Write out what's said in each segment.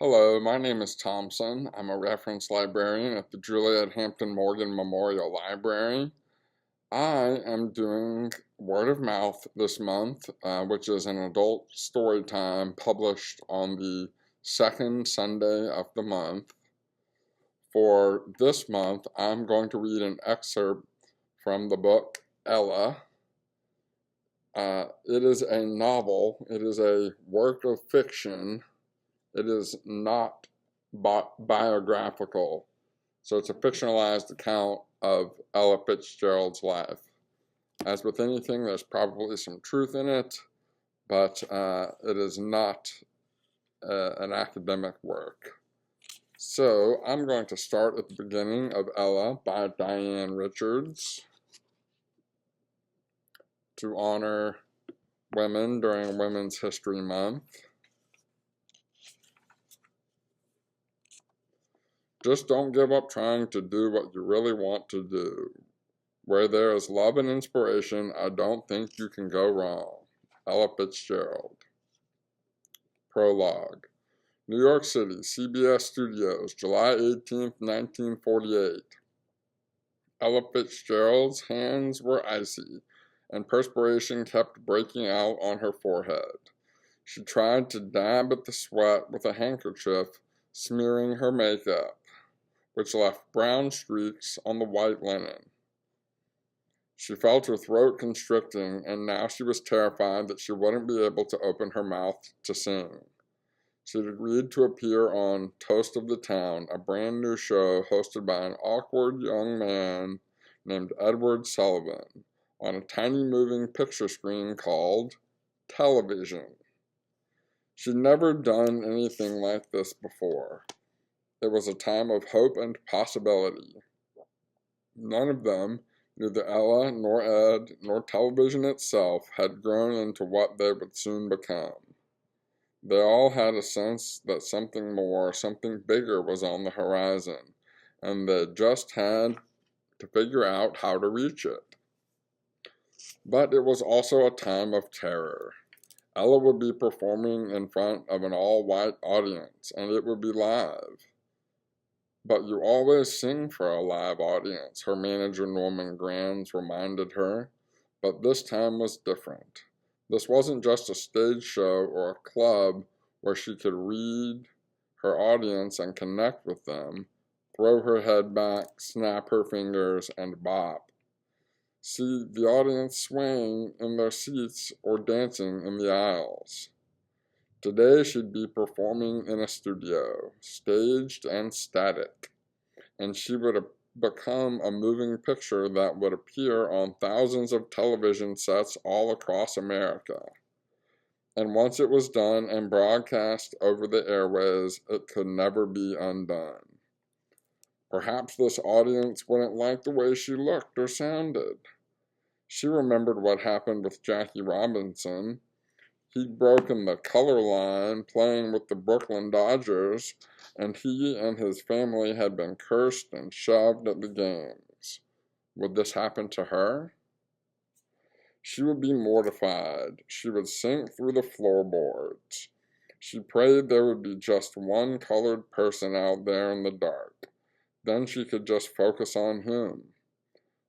Hello, my name is Thomson. I'm a reference librarian at the Juliet Hampton Morgan Memorial Library. I am doing Word of Mouth this month, which is an adult story time published on the second Sunday of the month. For this month, I'm going to read an excerpt from the book Ella. It is a novel. It is a work of fiction. It is not biographical, so it's a fictionalized account of Ella Fitzgerald's life. As with anything, there's probably some truth in it, but it is not an academic work. So I'm going to start at the beginning of Ella by Diane Richards to honor women during Women's History Month. Just don't give up trying to do what you really want to do. Where there is love and inspiration, I don't think you can go wrong. Ella Fitzgerald. Prologue. New York City, CBS Studios, July 18, 1948. Ella Fitzgerald's hands were icy, and perspiration kept breaking out on her forehead. She tried to dab at the sweat with a handkerchief, smearing her makeup, which left brown streaks on the white linen. She felt her throat constricting, and now she was terrified that she wouldn't be able to open her mouth to sing. She had agreed to appear on Toast of the Town, a brand new show hosted by an awkward young man named Edward Sullivan, on a tiny moving picture screen called television. She'd never done anything like this before. It was a time of hope and possibility. None of them, neither Ella nor Ed nor television itself, had grown into what they would soon become. They all had a sense that something more, something bigger was on the horizon, and they just had to figure out how to reach it. But it was also a time of terror. Ella would be performing in front of an all-white audience, and it would be live. But you always sing for a live audience, her manager Norman Granz reminded her. But this time was different. This wasn't just a stage show or a club where she could read her audience and connect with them, throw her head back, snap her fingers, and bop. See the audience swaying in their seats or dancing in the aisles. Today she'd be performing in a studio, staged and static, and she would become a moving picture that would appear on thousands of television sets all across America. And once it was done and broadcast over the airways, it could never be undone. Perhaps this audience wouldn't like the way she looked or sounded. She remembered what happened with Jackie Robinson. He'd broken the color line playing with the Brooklyn Dodgers, and he and his family had been cursed and shoved at the games. Would this happen to her? She would be mortified. She would sink through the floorboards. She prayed there would be just one colored person out there in the dark. Then she could just focus on him.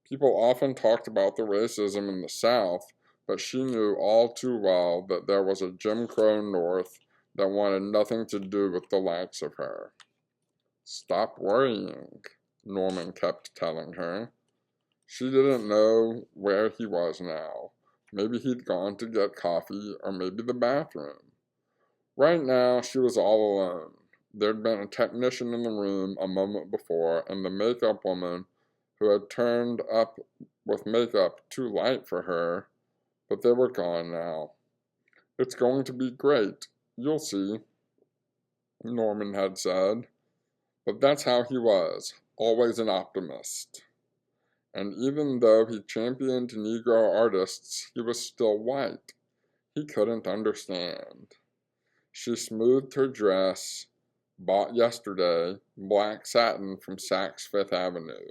People often talked about the racism in the South, but she knew all too well that there was a Jim Crow North that wanted nothing to do with the likes of her. Stop worrying, Norman kept telling her. She didn't know where he was now. Maybe he'd gone to get coffee, or maybe the bathroom. Right now, she was all alone. There'd been a technician in the room a moment before, and the makeup woman who had turned up with makeup too light for her, but they were gone now. It's going to be great, you'll see, Norman had said. But that's how he was, always an optimist. And even though he championed Negro artists, he was still white. He couldn't understand. She smoothed her dress, bought yesterday, black satin from Saks Fifth Avenue.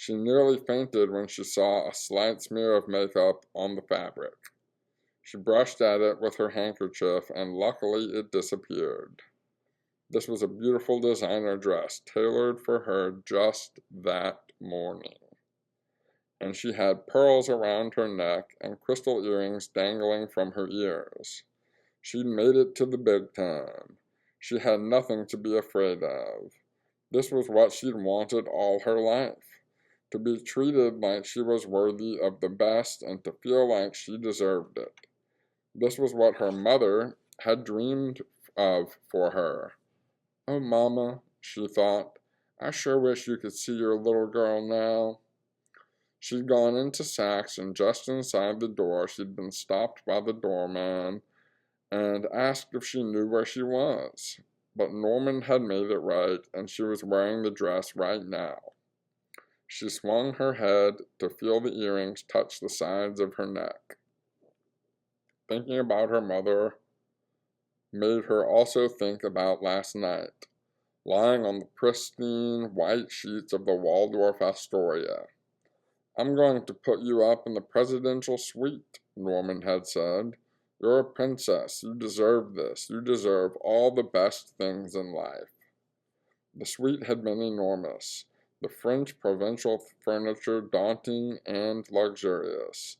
She nearly fainted when she saw a slight smear of makeup on the fabric. She brushed at it with her handkerchief, and luckily it disappeared. This was a beautiful designer dress, tailored for her just that morning. And she had pearls around her neck and crystal earrings dangling from her ears. She'd made it to the big time. She had nothing to be afraid of. This was what she'd wanted all her life, to be treated like she was worthy of the best and to feel like she deserved it. This was what her mother had dreamed of for her. "Oh, Mama," she thought, "I sure wish you could see your little girl now." She'd gone into Saks, and just inside the door she'd been stopped by the doorman and asked if she knew where she was. But Norman had made it right, and she was wearing the dress right now. She swung her head to feel the earrings touch the sides of her neck. Thinking about her mother made her also think about last night, lying on the pristine white sheets of the Waldorf Astoria. "I'm going to put you up in the presidential suite," Norman had said. "You're a princess. You deserve this. You deserve all the best things in life." The suite had been enormous, the French provincial furniture daunting and luxurious.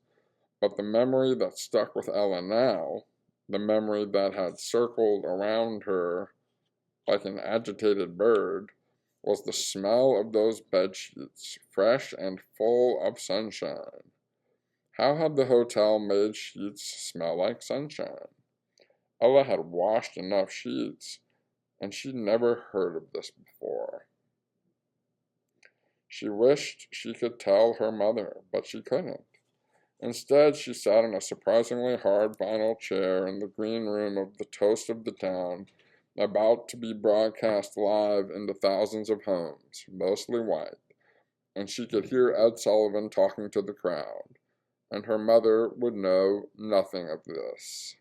But the memory that stuck with Ella now, the memory that had circled around her like an agitated bird, was the smell of those bedsheets, fresh and full of sunshine. How had the hotel made sheets smell like sunshine? Ella had washed enough sheets, and she'd never heard of this before. She wished she could tell her mother, but she couldn't. Instead, she sat in a surprisingly hard vinyl chair in the green room of the toast of the town, about to be broadcast live into thousands of homes, mostly white, and she could hear Ed Sullivan talking to the crowd, and her mother would know nothing of this.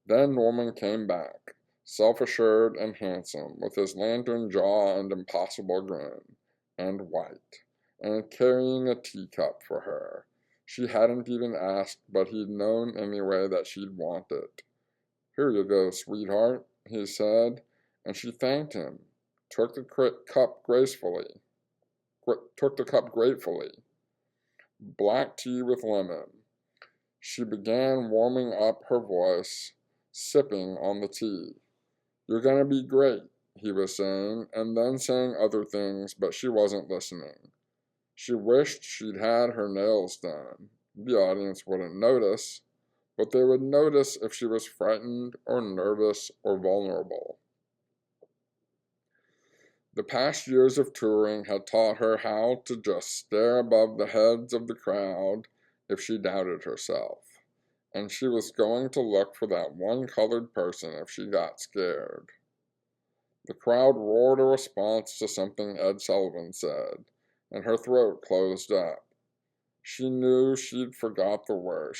Then Norman came back, self-assured and handsome, with his lantern jaw and impossible grin, and white, and carrying a teacup for her. She hadn't even asked, but he'd known anyway that she'd want it. "Here you go, sweetheart," he said, and she thanked him, took the cup gratefully. Black tea with lemon. She began warming up her voice, sipping on the tea. "You're gonna be great," he was saying, and then saying other things, but she wasn't listening. She wished she'd had her nails done. The audience wouldn't notice, but they would notice if she was frightened or nervous or vulnerable. The past years of touring had taught her how to just stare above the heads of the crowd if she doubted herself, and she was going to look for that one colored person if she got scared. The crowd roared a response to something Ed Sullivan said, and her throat closed up. She knew she'd forget the words.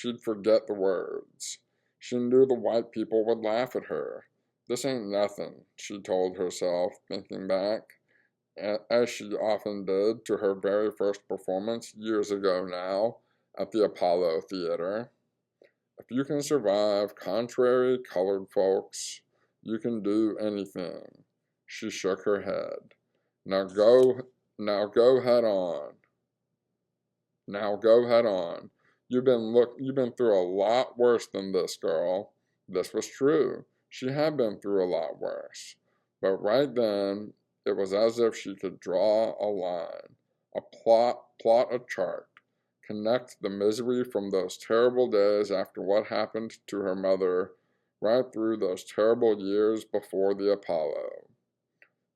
She knew the white people would laugh at her. "This ain't nothing," she told herself, thinking back, as she often did, to her very first performance years ago now at the Apollo Theater. "If you can survive contrary colored folks, you can do anything." She shook her head. Now go head on. Now go head on. You've been through a lot worse than this, girl." This was true. She had been through a lot worse. But right then, it was as if she could draw a line, plot a chart, connect the misery from those terrible days after what happened to her mother right through those terrible years before the Apollo.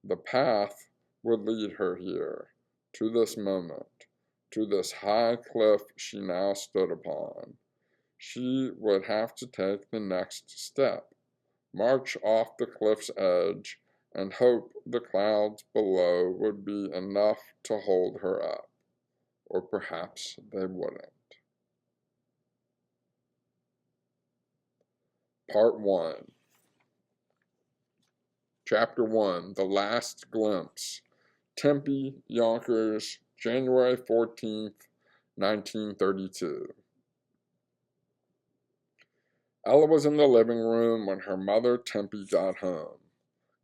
The path would lead her here, to this moment, to this high cliff she now stood upon. She would have to take the next step, march off the cliff's edge, and hope the clouds below would be enough to hold her up. Or perhaps they wouldn't. Part 1. Chapter 1, The Last Glimpse. Tempe, Yonkers, January 14th, 1932. Ella was in the living room when her mother, Tempe, got home.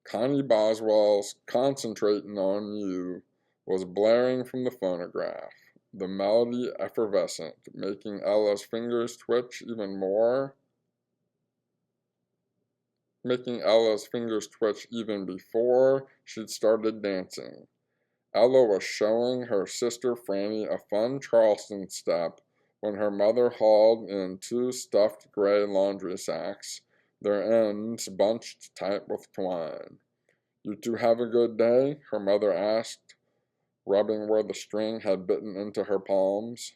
Connie Boswell's Concentrating on You was blaring from the phonograph, the melody effervescent, making Ella's fingers twitch even before she'd started dancing. Ella was showing her sister Franny a fun Charleston step when her mother hauled in 2 stuffed gray laundry sacks, their ends bunched tight with twine. "You 2 have a good day?" her mother asked, rubbing where the string had bitten into her palms.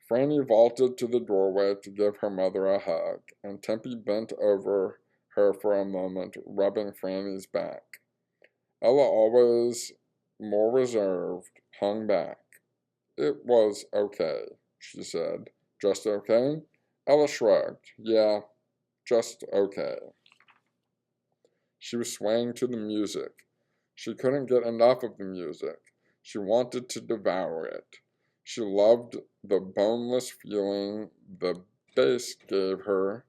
Franny vaulted to the doorway to give her mother a hug, and Tempe bent over her for a moment, rubbing Franny's back. Ella, always more reserved, hung back. "It was okay," she said. "Just okay?" Ella shrugged. "Yeah, just okay." She was swaying to the music. She couldn't get enough of the music. She wanted to devour it. She loved the boneless feeling the bass gave her,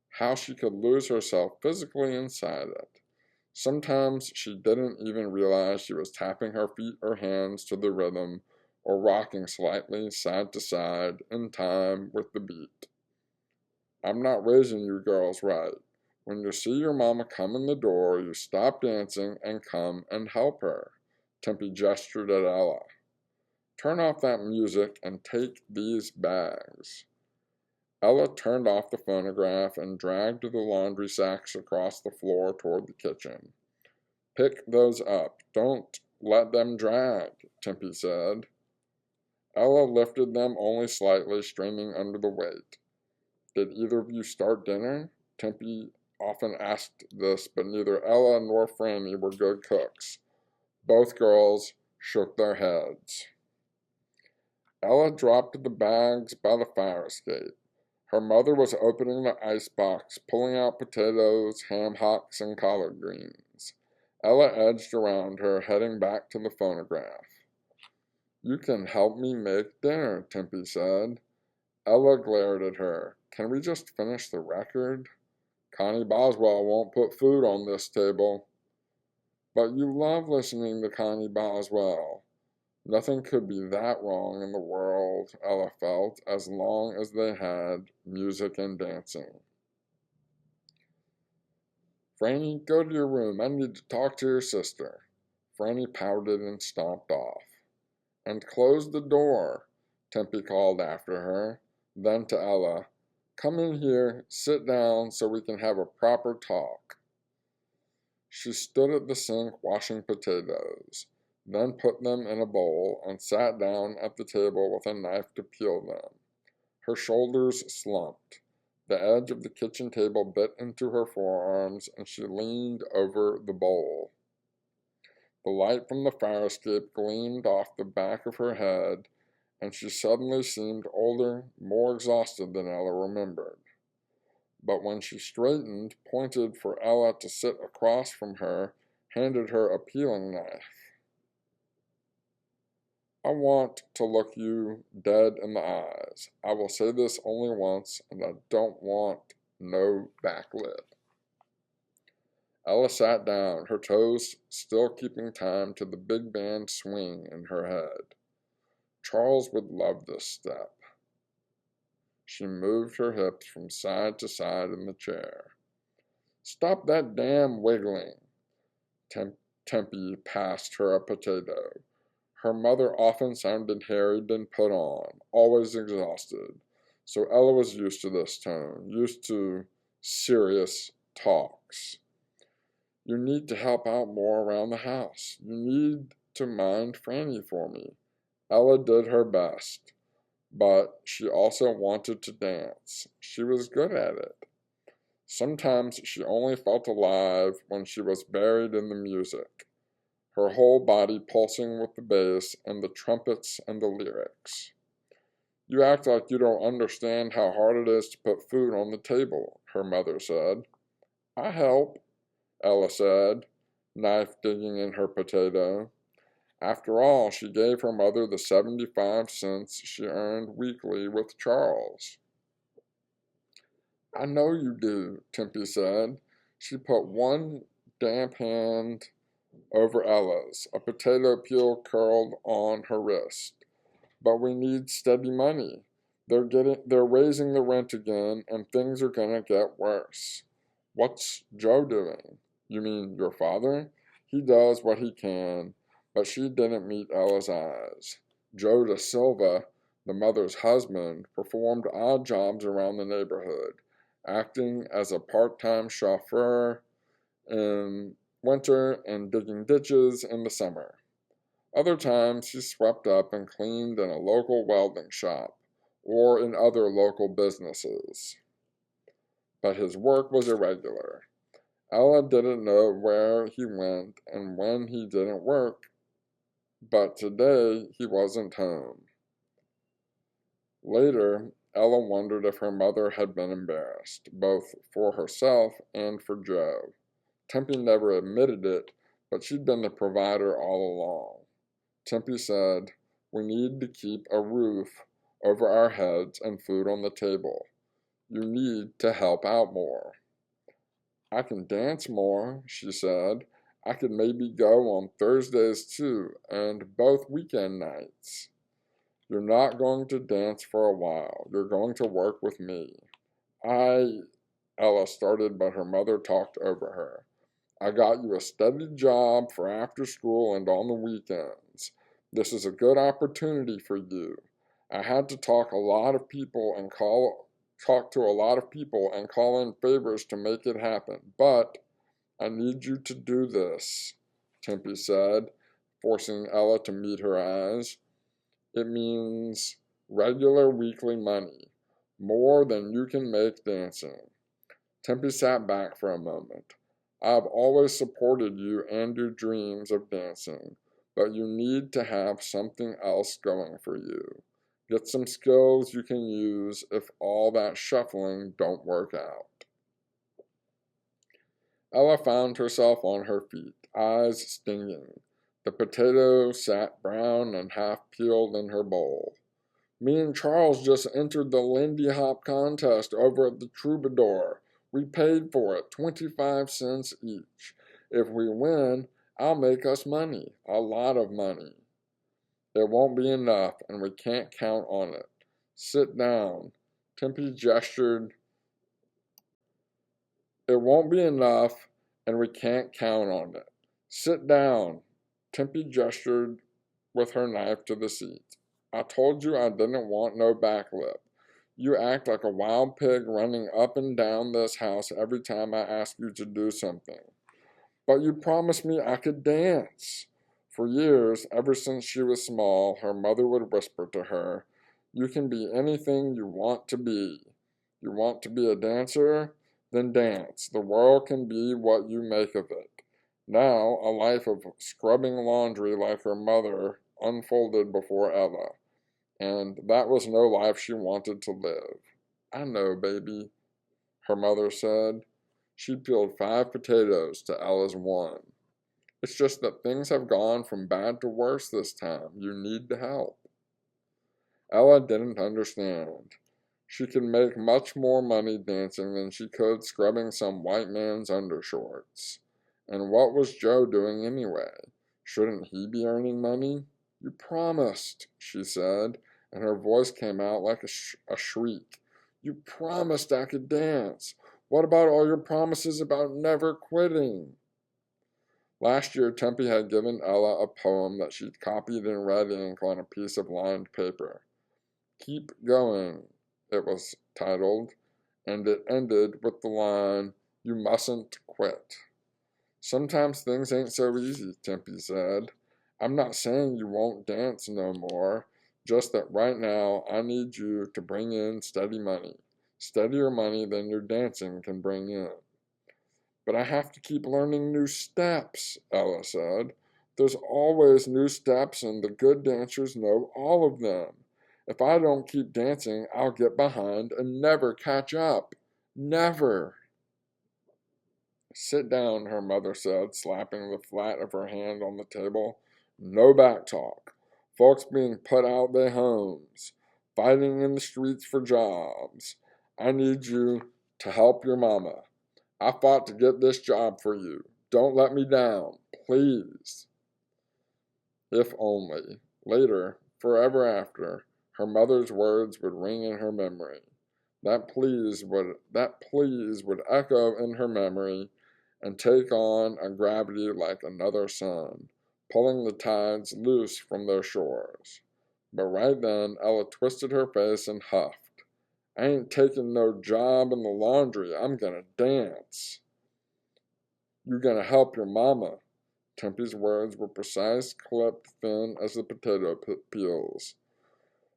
how she could lose herself physically inside it. Sometimes she didn't even realize she was tapping her feet or hands to the rhythm or rocking slightly side to side in time with the beat. "I'm not raising you girls right. When you see your mama come in the door, you stop dancing and come and help her." Tempe gestured at Ella. "Turn off that music and take these bags." Ella turned off the phonograph and dragged the laundry sacks across the floor toward the kitchen. "Pick those up. Don't let them drag," Tempe said. Ella lifted them only slightly, streaming under the weight. "Did either of you start dinner?" Tempe often asked this, but neither Ella nor Franny were good cooks. Both girls shook their heads. Ella dropped the bags by the fire escape. Her mother was opening the icebox, pulling out potatoes, ham hocks, and collard greens. Ella edged around her, heading back to the phonograph. "You can help me make dinner," Tempe said. Ella glared at her. "Can we just finish the record?" "Connie Boswell won't put food on this table." "But you love listening to Connie Boswell." Nothing could be that wrong in the world, Ella felt, as long as they had music and dancing. "Franny, go to your room. I need to talk to your sister." Franny pouted and stomped off. "And close the door," Tempe called after her. Then to Ella, "Come in here, sit down so we can have a proper talk." She stood at the sink washing potatoes, then put them in a bowl and sat down at the table with a knife to peel them. Her shoulders slumped. The edge of the kitchen table bit into her forearms, and she leaned over the bowl. The light from the fire escape gleamed off the back of her head, and she suddenly seemed older, more exhausted than Ella remembered. But when she straightened, pointed for Ella to sit across from her, handed her a peeling knife. "I want to look you dead in the eyes. I will say this only once, and I don't want no backlip." Ella sat down, her toes still keeping time to the big band swing in her head. Charles would love this step. She moved her hips from side to side in the chair. "Stop that damn wiggling." Tempe passed her a potato. Her mother often sounded harried and put on, always exhausted, so Ella was used to this tone, used to serious talks. "You need to help out more around the house. You need to mind Franny for me." Ella did her best, but she also wanted to dance. She was good at it. Sometimes she only felt alive when she was buried in the music, her whole body pulsing with the bass and the trumpets and the lyrics. "You act like you don't understand how hard it is to put food on the table," her mother said. "I help," Ella said, knife digging in her potato. After all, she gave her mother the 75 cents she earned weekly with Charles. "I know you do," Tempe said. She put one damp hand over Ella's, a potato peel curled on her wrist. But we need steady money. They're raising the rent again, and things are gonna get worse. What's Joe doing? You mean your father? He does what he can, but she didn't meet Ella's eyes. Joe da Silva, the mother's husband, performed odd jobs around the neighborhood, acting as a part-time chauffeur in winter and digging ditches in the summer. Other times he swept up and cleaned in a local welding shop or in other local businesses. But his work was irregular. Ella didn't know where he went and when he didn't work, but today he wasn't home. Later, Ella wondered if her mother had been embarrassed, both for herself and for Joe. Tempe never admitted it, but she'd been the provider all along. Tempe said, "We need to keep a roof over our heads and food on the table. You need to help out more." "I can dance more," she said. "I could maybe go on Thursdays too, and both weekend nights." "You're not going to dance for a while. You're going to work with me." Ella started, but her mother talked over her. "I got you a steady job for after school and on the weekends. This is a good opportunity for you. I had to talk to a lot of people and call in favors to make it happen, but I need you to do this," Tempe said, forcing Ella to meet her eyes. "It means regular weekly money, more than you can make dancing." Tempe sat back for a moment. "I've always supported you and your dreams of dancing, but you need to have something else going for you. Get some skills you can use if all that shuffling don't work out." Ella found herself on her feet, eyes stinging. The potato sat brown and half-peeled in her bowl. "Me and Charles just entered the Lindy Hop contest over at the Troubadour. We paid for it, 25 cents each. If we win, I'll make us money, a lot of money." "It won't be enough, and we can't count on it. Sit down." Tempe gestured. "It won't be enough, and we can't count on it. Sit down." Tempe gestured with her knife to the seat. "I told you I didn't want no backlip. You act like a wild pig running up and down this house every time I ask you to do something." "But you promised me I could dance." For years, ever since she was small, her mother would whisper to her, "You can be anything you want to be. You want to be a dancer? Then dance. The world can be what you make of it." Now, a life of scrubbing laundry like her mother unfolded before Ella, and that was no life she wanted to live. "I know, baby," her mother said. She peeled 5 potatoes to Ella's 1. "It's just that things have gone from bad to worse this time. You need to help." Ella didn't understand. She could make much more money dancing than she could scrubbing some white man's undershorts. And what was Joe doing anyway? Shouldn't he be earning money? "You promised," she said, and her voice came out like a shriek. "You promised I could dance. What about all your promises about never quitting?" Last year, Tempe had given Ella a poem that she'd copied in red ink on a piece of lined paper. "Keep Going," it was titled, and it ended with the line, "You mustn't quit." "Sometimes things ain't so easy," Tempe said. "I'm not saying you won't dance no more, just that right now I need you to bring in steady money, steadier money than your dancing can bring in." "But I have to keep learning new steps," Ella said. "There's always new steps, and the good dancers know all of them. If I don't keep dancing, I'll get behind and never catch up. Never." "Sit down," her mother said, slapping the flat of her hand on the table. "No back talk. Folks being put out their homes, fighting in the streets for jobs. I need you to help your mama. I fought to get this job for you. don't let me down, please." If only, later, forever after, her mother's words would ring in her memory. That please would echo in her memory and take on a gravity like another sun, pulling the tides loose from their shores. But right then, Ella twisted her face and huffed. "I ain't taking no job in the laundry. I'm gonna dance." "You gonna help your mama." Tempe's words were precise, clipped, thin as the potato peels.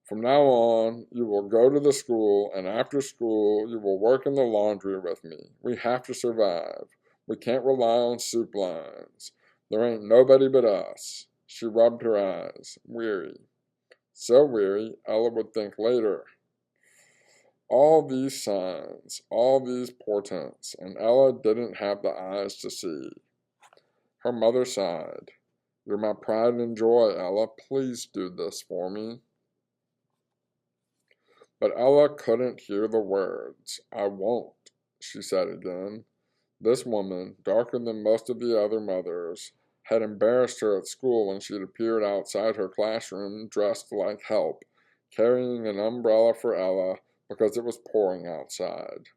"From now on, you will go to the school, and after school, you will work in the laundry with me. We have to survive. We can't rely on soup lines. There ain't nobody but us." She rubbed her eyes, weary. So weary, Ella would think later. All these signs, all these portents, and Ella didn't have the eyes to see. Her mother sighed. "You're my pride and joy, Ella. Please do this for me." But Ella couldn't hear the words. "I won't," she said again. This woman, darker than most of the other mothers, had embarrassed her at school when she had appeared outside her classroom dressed like help, carrying an umbrella for Ella because it was pouring outside.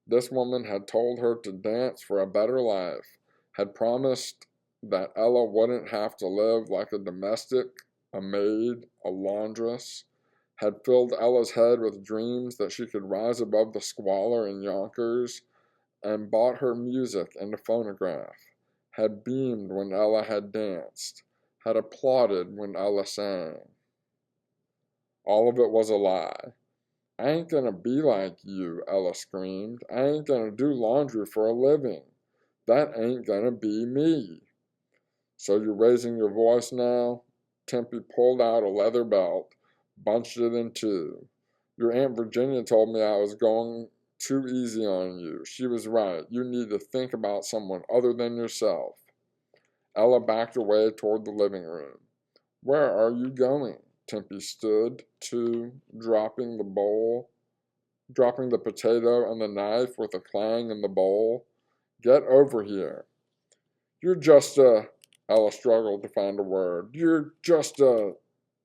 This woman had told her to dance for a better life, had promised that Ella wouldn't have to live like a domestic, a maid, a laundress, had filled Ella's head with dreams that she could rise above the squalor in Yonkers, and bought her music and a phonograph, had beamed when Ella had danced, had applauded when Ella sang. All of it was a lie. "I ain't gonna be like you," Ella screamed. "I ain't gonna do laundry for a living. That ain't gonna be me." "So you're raising your voice now?" Tempe pulled out a leather belt, bunched it in two. "Your Aunt Virginia told me I was going too easy on you. She was right. You need to think about someone other than yourself." Ella backed away toward the living room. "Where are you going?" Tempe stood, too, dropping the potato and the knife with a clang in the bowl. "Get over here." "You're just a..." Ella struggled to find a word. "You're just a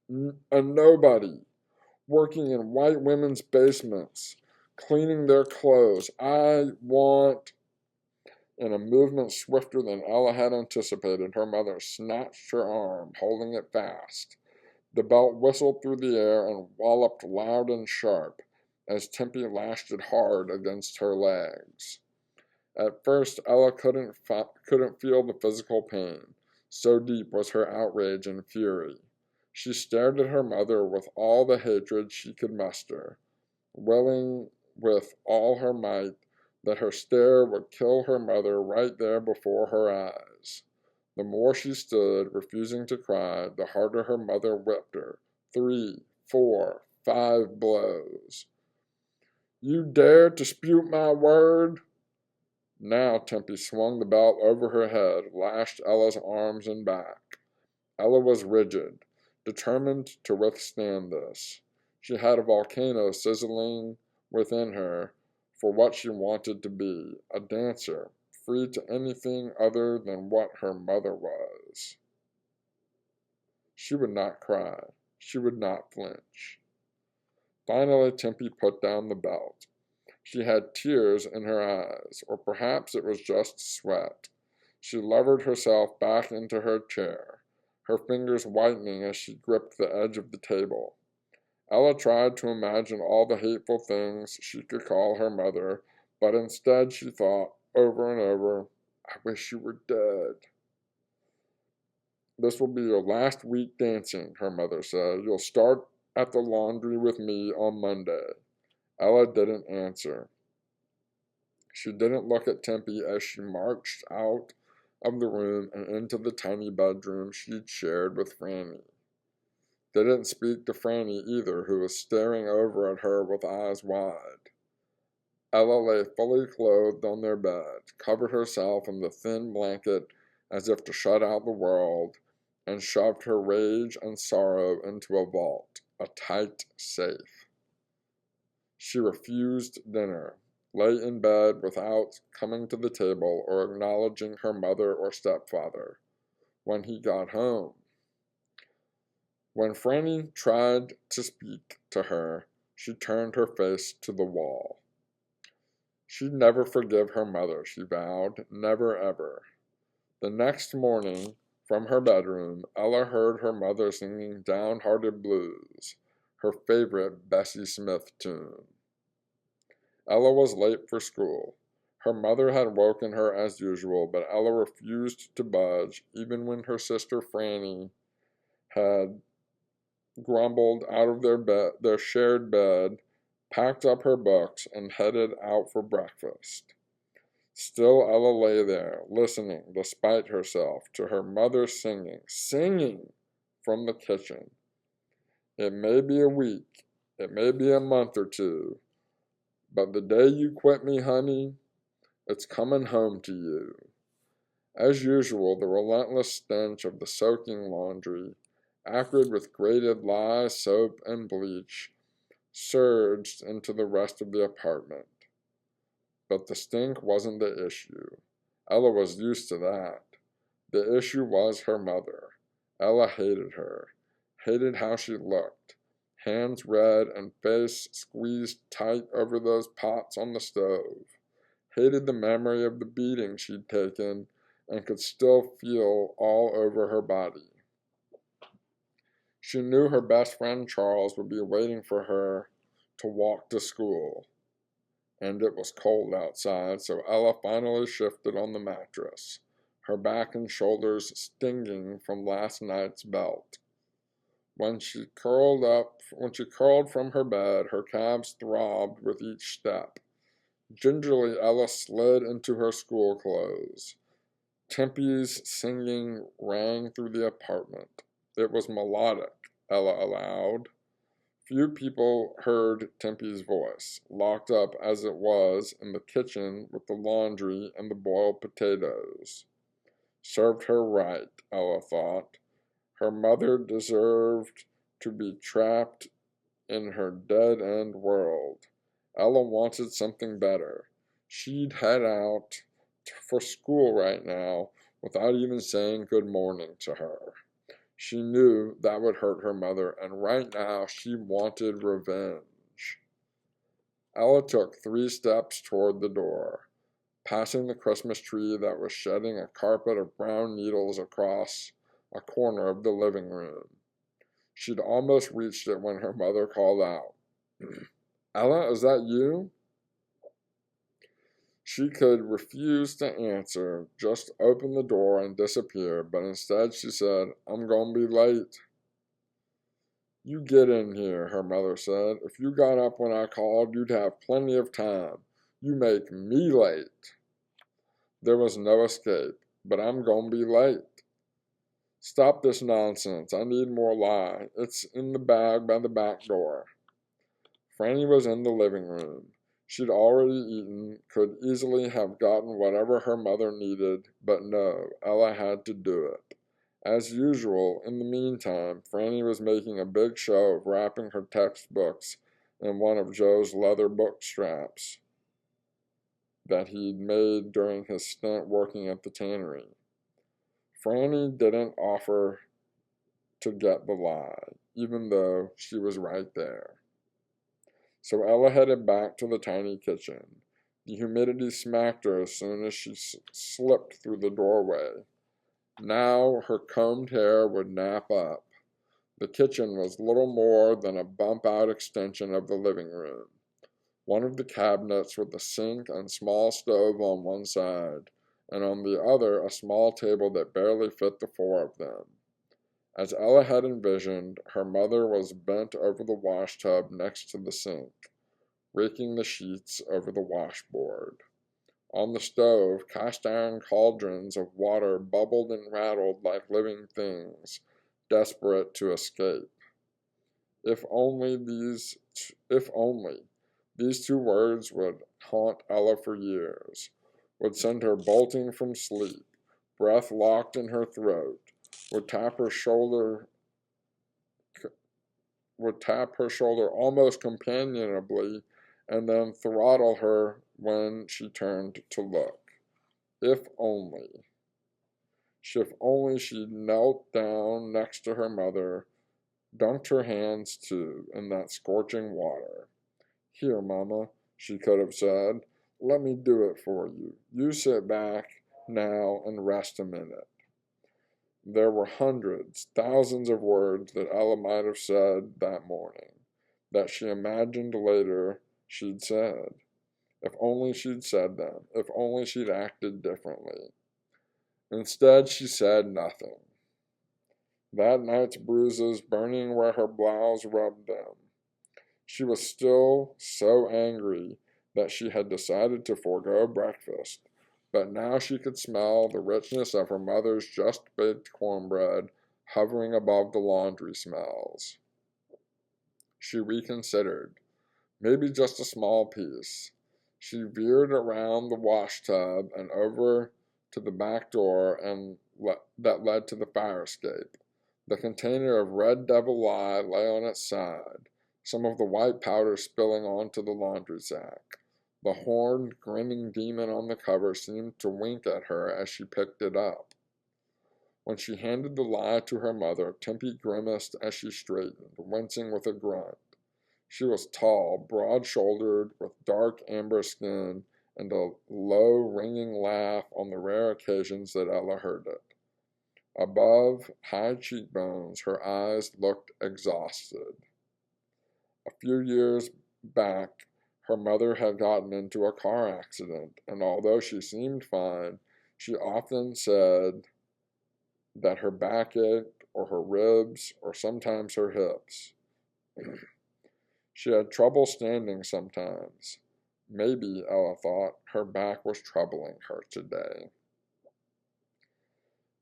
nobody, working in white women's basements, cleaning their clothes. I want..." In a movement swifter than Ella had anticipated, her mother snatched her arm, holding it fast. The belt whistled through the air and walloped loud and sharp as Tempe lashed it hard against her legs. At first, Ella couldn't feel the physical pain, so deep was her outrage and fury. She stared at her mother with all the hatred she could muster, willing with all her might that her stare would kill her mother right there before her eyes. The more she stood, refusing to cry, the harder her mother whipped her. 3, 4, 5 blows. "You dare to dispute my word?" Now Tempe swung the belt over her head, lashed Ella's arms and back. Ella was rigid, determined to withstand this. She had a volcano sizzling within her for what she wanted to be, a dancer, free to anything other than what her mother was. She would not cry. She would not flinch. Finally, Tempe put down the belt. She had tears in her eyes, or perhaps it was just sweat. She levered herself back into her chair, her fingers whitening as she gripped the edge of the table. Ella tried to imagine all the hateful things she could call her mother, but instead she thought, over and over, "I wish you were dead." "This will be your last week dancing," her mother said. "You'll start at the laundry with me on Monday." Ella didn't answer. She didn't look at Tempe as she marched out of the room and into the tiny bedroom she'd shared with Franny. Didn't speak to Franny either, who was staring over at her with eyes wide. Ella lay fully clothed on their bed, covered herself in the thin blanket as if to shut out the world, and shoved her rage and sorrow into a vault, a tight safe. She refused dinner, lay in bed without coming to the table or acknowledging her mother or stepfather when he got home. When Franny tried to speak to her, she turned her face to the wall. She'd never forgive her mother, she vowed, never ever. The next morning, from her bedroom, Ella heard her mother singing Downhearted Blues, her favorite Bessie Smith tune. Ella was late for school. Her mother had woken her as usual, but Ella refused to budge, even when her sister Franny had grumbled out of their shared bed, packed up her books, and headed out for breakfast. Still Ella lay there, listening, despite herself, to her mother singing from the kitchen. It may be a week, it may be a month or two, but the day you quit me, honey, it's coming home to you. As usual, the relentless stench of the soaking laundry, acrid with grated lye, soap, and bleach, surged into the rest of the apartment. But the stink wasn't the issue. Ella was used to that. The issue was her mother. Ella hated her, hated how she looked, hands red and face squeezed tight over those pots on the stove, hated the memory of the beating she'd taken and could still feel all over her body. She knew her best friend Charles would be waiting for her to walk to school, and it was cold outside, so Ella finally shifted on the mattress, her back and shoulders stinging from last night's belt. When she curled from her bed, her calves throbbed with each step. Gingerly, Ella slid into her school clothes. Tempe's singing rang through the apartment. It was melodic, Ella allowed. Few people heard Tempe's voice, locked up as it was in the kitchen with the laundry and the boiled potatoes. Served her right, Ella thought. Her mother deserved to be trapped in her dead-end world. Ella wanted something better. She'd head out for school right now without even saying good morning to her. She knew that would hurt her mother, and right now she wanted revenge. Ella took 3 steps toward the door, passing the Christmas tree that was shedding a carpet of brown needles across a corner of the living room. She'd almost reached it when her mother called out, "Ella, is that you?" She could refuse to answer, just open the door and disappear, but instead she said, "I'm gonna be late." "You get in here," her mother said. "If you got up when I called, you'd have plenty of time. You make me late." There was no escape, "But I'm gonna be late." "Stop this nonsense. I need more lye. It's in the bag by the back door." Franny was in the living room. She'd already eaten, could easily have gotten whatever her mother needed, but no, Ella had to do it. As usual, in the meantime, Franny was making a big show of wrapping her textbooks in one of Joe's leather book straps that he'd made during his stint working at the tannery. Franny didn't offer to get the lye, even though she was right there. So Ella headed back to the tiny kitchen. The humidity smacked her as soon as she slipped through the doorway. Now her combed hair would nap up. The kitchen was little more than a bump-out extension of the living room. One of the cabinets with a sink and small stove on one side, and on the other a small table that barely fit the 4 of them. As Ella had envisioned, her mother was bent over the washtub next to the sink, raking the sheets over the washboard. On the stove, cast-iron cauldrons of water bubbled and rattled like living things, desperate to escape. If only these 2 words would haunt Ella for years, would send her bolting from sleep, breath locked in her throat, would tap her shoulder almost companionably, and then throttle her when she turned to look. If only. If only she'd knelt down next to her mother, dunked her hands too in that scorching water. Here, Mama, she could have said, let me do it for you. You sit back now and rest a minute. There were hundreds, thousands of words that Ella might have said that morning, that she imagined later she'd said. If only she'd said them. If only she'd acted differently. Instead, she said nothing. That night's bruises burning where her blouse rubbed them. She was still so angry that she had decided to forego breakfast, but now she could smell the richness of her mother's just-baked cornbread hovering above the laundry smells. She reconsidered. Maybe just a small piece. She veered around the washtub and over to the back door that led to the fire escape. The container of Red Devil Lye lay on its side, some of the white powder spilling onto the laundry sack. The horned, grinning demon on the cover seemed to wink at her as she picked it up. When she handed the lye to her mother, Tempe grimaced as she straightened, wincing with a grunt. She was tall, broad-shouldered, with dark amber skin, and a low, ringing laugh on the rare occasions that Ella heard it. Above high cheekbones, her eyes looked exhausted. A few years back, her mother had gotten into a car accident, and although she seemed fine, she often said that her back ached, or her ribs, or sometimes her hips. She had trouble standing sometimes. Maybe, Ella thought, her back was troubling her today.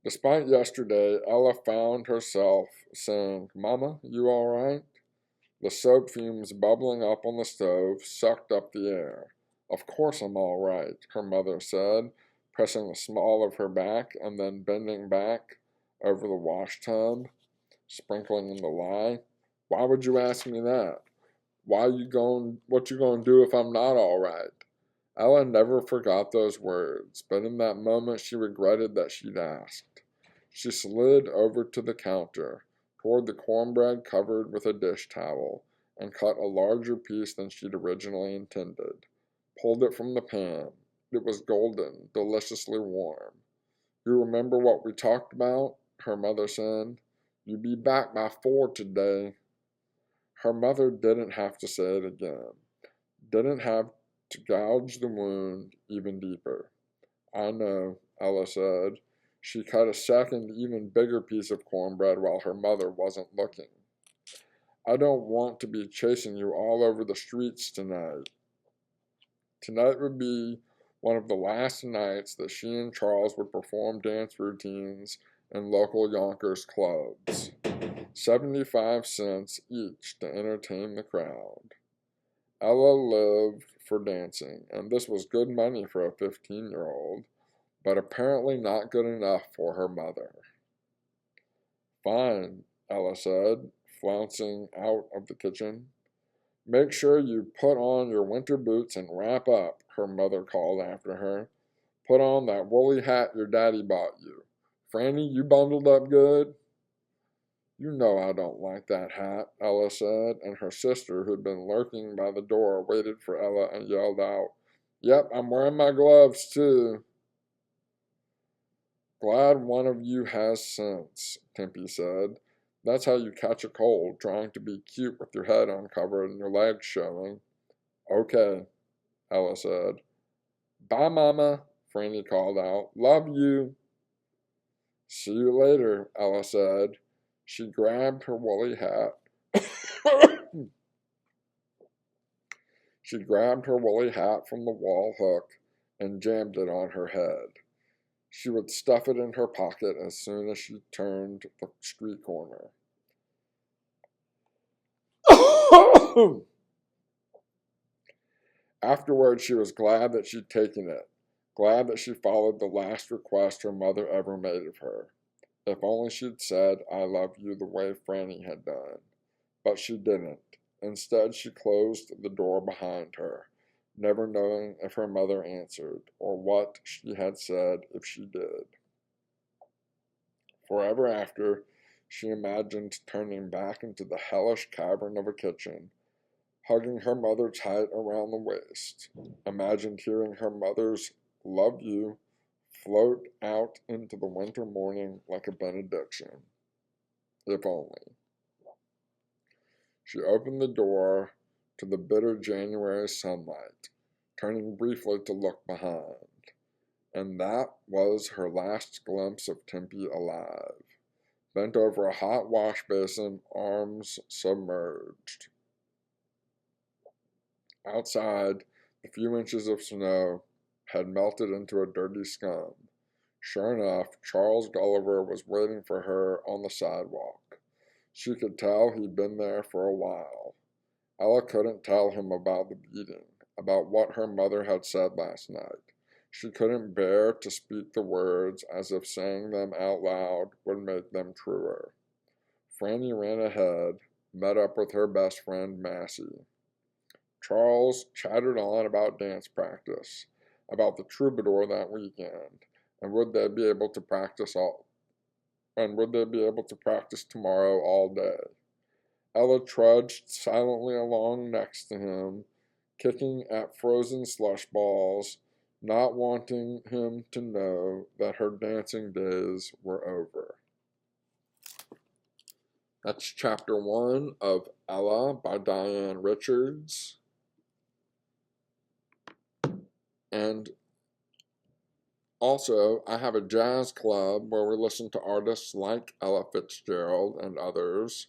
Despite yesterday, Ella found herself saying, Mama, you all right? The soap fumes bubbling up on the stove sucked up the air. Of course I'm all right, her mother said, pressing the small of her back and then bending back over the wash tub, sprinkling in the lye. Why would you ask me that? What you gonna do if I'm not all right? Ella never forgot those words, but in that moment she regretted that she'd asked. She slid over to the counter, poured the cornbread covered with a dish towel, and cut a larger piece than she'd originally intended. Pulled it from the pan. It was golden, deliciously warm. You remember what we talked about? Her mother said. You'll be back by 4 today. Her mother didn't have to say it again. Didn't have to gouge the wound even deeper. I know, Ella said. She cut a second, even bigger piece of cornbread while her mother wasn't looking. I don't want to be chasing you all over the streets tonight. Tonight would be one of the last nights that she and Charles would perform dance routines in local Yonkers clubs. 75 cents each to entertain the crowd. Ella lived for dancing, and this was good money for a 15-year-old, but apparently not good enough for her mother. Fine, Ella said, flouncing out of the kitchen. Make sure you put on your winter boots and wrap up, her mother called after her. Put on that woolly hat your daddy bought you. Franny, you bundled up good? You know I don't like that hat, Ella said, and her sister, who'd been lurking by the door, waited for Ella and yelled out, Yep, I'm wearing my gloves, too. Glad one of you has sense, Tempe said. That's how you catch a cold, trying to be cute with your head uncovered and your legs showing. Okay, Ella said. Bye, Mama, Franny called out. Love you. See you later, Ella said. She grabbed her woolly hat. She grabbed her woolly hat from the wall hook and jammed it on her head. She would stuff it in her pocket as soon as she turned the street corner. Afterward, she was glad that she'd taken it, glad that she followed the last request her mother ever made of her. If only she'd said, I love you the way Franny had done. But she didn't. Instead, she closed the door behind her, never knowing if her mother answered or what she had said if she did. Forever after, she imagined turning back into the hellish cavern of a kitchen, hugging her mother tight around the waist, imagined hearing her mother's "love you" float out into the winter morning like a benediction. If only. She opened the door to the bitter January sunlight, turning briefly to look behind. And that was her last glimpse of Tempe alive, bent over a hot wash basin, arms submerged. Outside, the few inches of snow had melted into a dirty scum. Sure enough, Charles Gulliver was waiting for her on the sidewalk. She could tell he'd been there for a while. Ella couldn't tell him about the beating, about what her mother had said last night. She couldn't bear to speak the words as if saying them out loud would make them truer. Franny ran ahead, met up with her best friend, Massey. Charles chattered on about dance practice, about the troubadour that weekend, and would they be able to practice tomorrow all day. Ella trudged silently along next to him, kicking at frozen slush balls, not wanting him to know that her dancing days were over. That's chapter 1 of Ella by Diane Richards. And also, I have a jazz club where we listen to artists like Ella Fitzgerald and others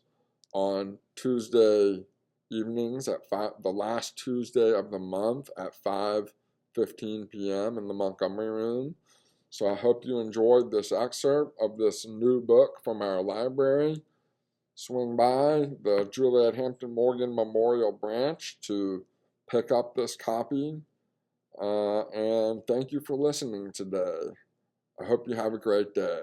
on Tuesday evenings at the last Tuesday of the month at 5:15 p.m. in the Montgomery Room. So I hope you enjoyed this excerpt of this new book from our library. Swing by the Juliet Hampton Morgan Memorial Branch to pick up this copy. And thank you for listening today. I hope you have a great day.